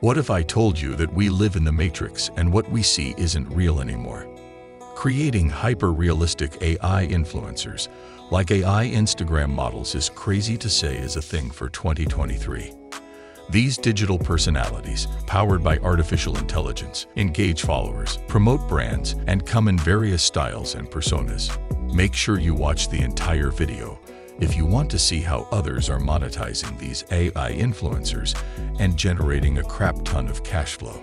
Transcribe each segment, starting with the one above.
What if I told you that we live in the Matrix and what we see isn't real anymore? Creating hyper-realistic AI influencers, like AI Instagram models, is crazy to say is a thing for 2023. These digital personalities, powered by artificial intelligence, engage followers, promote brands, and come in various styles and personas. Make sure you watch the entire video if you want to see how others are monetizing these AI influencers and generating a crap ton of cash flow.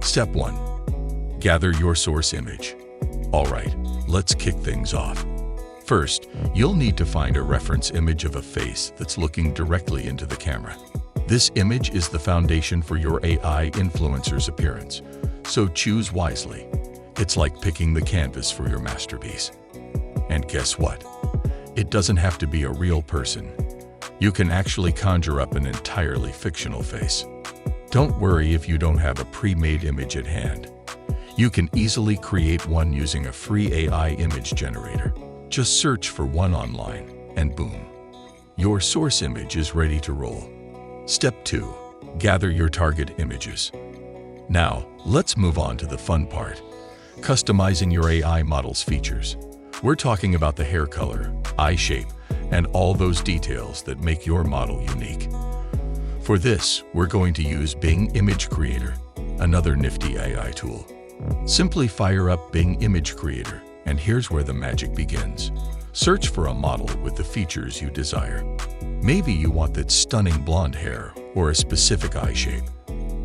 Step 1. Gather your source image. Alright, let's kick things off. First, you'll need to find a reference image of a face that's looking directly into the camera. This image is the foundation for your AI influencer's appearance, so choose wisely. It's like picking the canvas for your masterpiece. And guess what? It doesn't have to be a real person. You can actually conjure up an entirely fictional face. Don't worry if you don't have a pre-made image at hand. You can easily create one using a free AI image generator. Just search for one online, and boom, your source image is ready to roll. Step 2. Gather your target images. Now, let's move on to the fun part. Customizing your AI model's features. We're talking about the hair color, eye shape, and all those details that make your model unique. For this, we're going to use Bing Image Creator, another nifty AI tool. Simply fire up Bing Image Creator, and here's where the magic begins. Search for a model with the features you desire. Maybe you want that stunning blonde hair or a specific eye shape.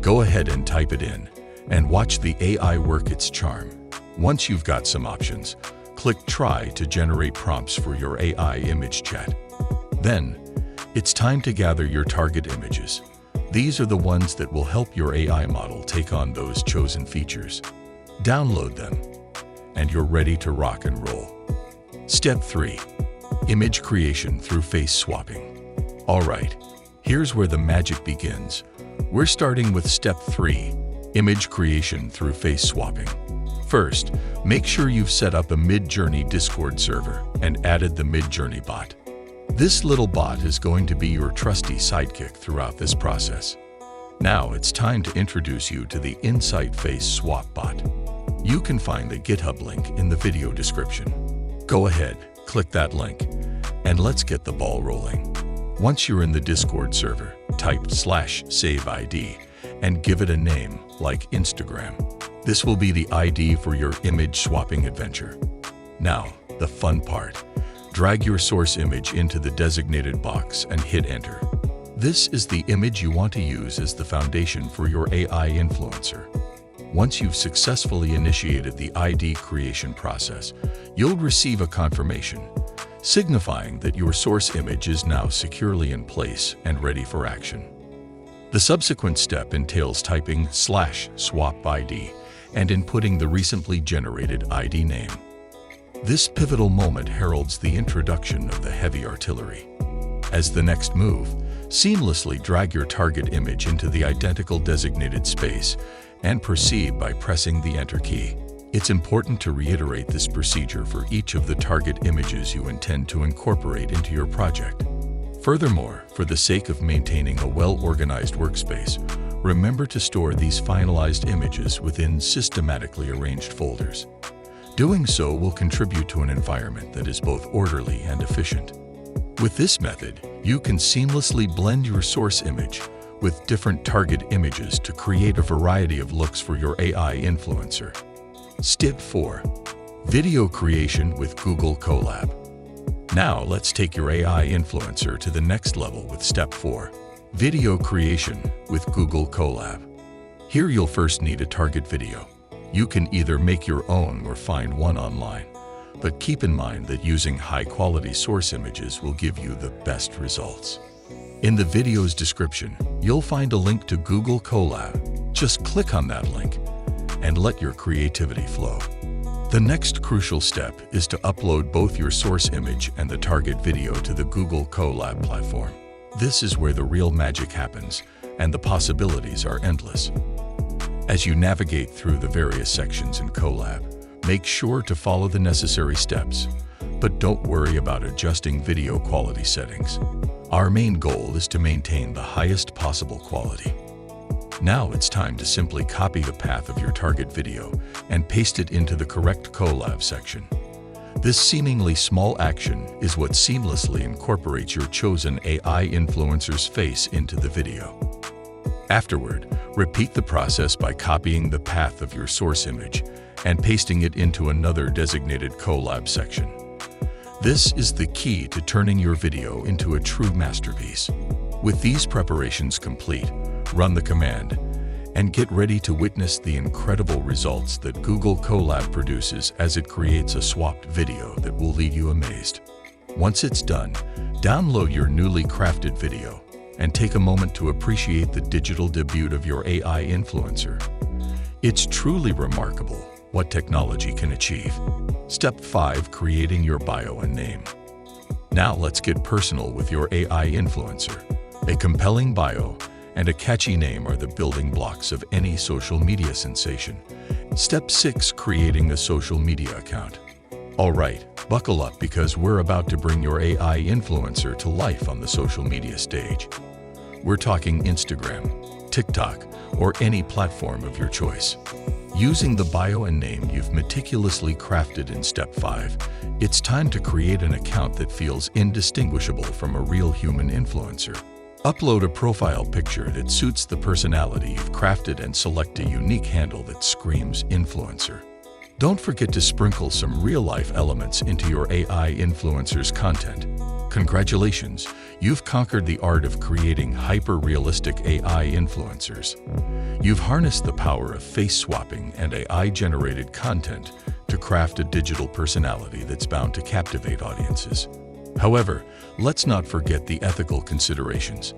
Go ahead and type it in, and watch the AI work its charm. Once you've got some options, click Try to generate prompts for your AI image chat. Then, it's time to gather your target images. These are the ones that will help your AI model take on those chosen features. Download them, and you're ready to rock and roll. Step 3. Image creation through face swapping. Alright, here's where the magic begins. We're starting with Step 3. Image creation through face swapping. First, make sure you've set up a Midjourney Discord server and added the Midjourney bot. This little bot is going to be your trusty sidekick throughout this process. Now it's time to introduce you to the Insight Face Swap bot. You can find the GitHub link in the video description. Go ahead, click that link, and let's get the ball rolling. Once you're in the Discord server, type /saveid and give it a name like Instagram. This will be the ID for your image swapping adventure. Now, the fun part. Drag your source image into the designated box and hit enter. This is the image you want to use as the foundation for your AI influencer. Once you've successfully initiated the ID creation process, you'll receive a confirmation, signifying that your source image is now securely in place and ready for action. The subsequent step entails typing /swapid and inputting the recently generated ID name. This pivotal moment heralds the introduction of the heavy artillery. As the next move, seamlessly drag your target image into the identical designated space and proceed by pressing the Enter key. It's important to reiterate this procedure for each of the target images you intend to incorporate into your project. Furthermore, for the sake of maintaining a well-organized workspace, remember to store these finalized images within systematically arranged folders. Doing so will contribute to an environment that is both orderly and efficient. With this method, you can seamlessly blend your source image with different target images to create a variety of looks for your AI influencer. Step 4. Video creation with Google Colab. Now let's take your AI influencer to the next level with Step 4. Video creation with Google Colab. Here you'll first need a target video. You can either make your own or find one online, but keep in mind that using high-quality source images will give you the best results. In the video's description, you'll find a link to Google Colab. Just click on that link and let your creativity flow. The next crucial step is to upload both your source image and the target video to the Google Colab platform. This is where the real magic happens, and the possibilities are endless. As you navigate through the various sections in Colab, make sure to follow the necessary steps, but don't worry about adjusting video quality settings. Our main goal is to maintain the highest possible quality. Now it's time to simply copy the path of your target video and paste it into the correct collab section. This seemingly small action is what seamlessly incorporates your chosen AI influencer's face into the video. Afterward, repeat the process by copying the path of your source image and pasting it into another designated collab section. This is the key to turning your video into a true masterpiece. With these preparations complete, run the command and get ready to witness the incredible results that Google Colab produces as it creates a swapped video that will leave you amazed. Once it's done, download your newly crafted video and take a moment to appreciate the digital debut of your AI influencer. It's truly remarkable what technology can achieve. Step 5. Creating your bio and name. Now let's get personal with your AI influencer. A compelling bio and a catchy name are the building blocks of any social media sensation. Step 6. Creating a social media account. All right, buckle up because we're about to bring your AI influencer to life on the social media stage. We're talking Instagram, TikTok, or any platform of your choice. Using the bio and name you've meticulously crafted in Step 5, it's time to create an account that feels indistinguishable from a real human influencer. Upload a profile picture that suits the personality you've crafted and select a unique handle that screams influencer. Don't forget to sprinkle some real-life elements into your AI influencer's content. Congratulations, you've conquered the art of creating hyper-realistic AI influencers. You've harnessed the power of face swapping and AI-generated content to craft a digital personality that's bound to captivate audiences. However, let's not forget the ethical considerations.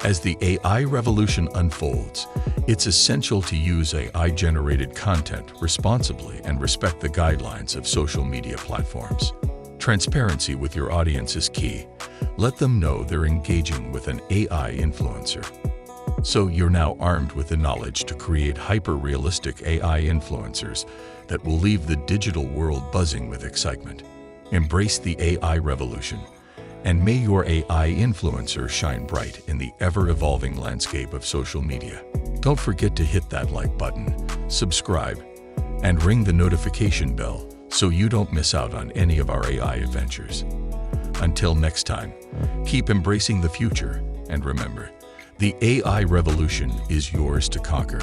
As the AI revolution unfolds, it's essential to use AI-generated content responsibly and respect the guidelines of social media platforms. Transparency with your audience is key. Let them know they're engaging with an AI influencer. So you're now armed with the knowledge to create hyper-realistic AI influencers that will leave the digital world buzzing with excitement. Embrace the AI revolution, and may your AI influencer shine bright in the ever-evolving landscape of social media. Don't forget to hit that like button, subscribe, and ring the notification bell so you don't miss out on any of our AI adventures. Until next time, keep embracing the future, and remember, the AI revolution is yours to conquer.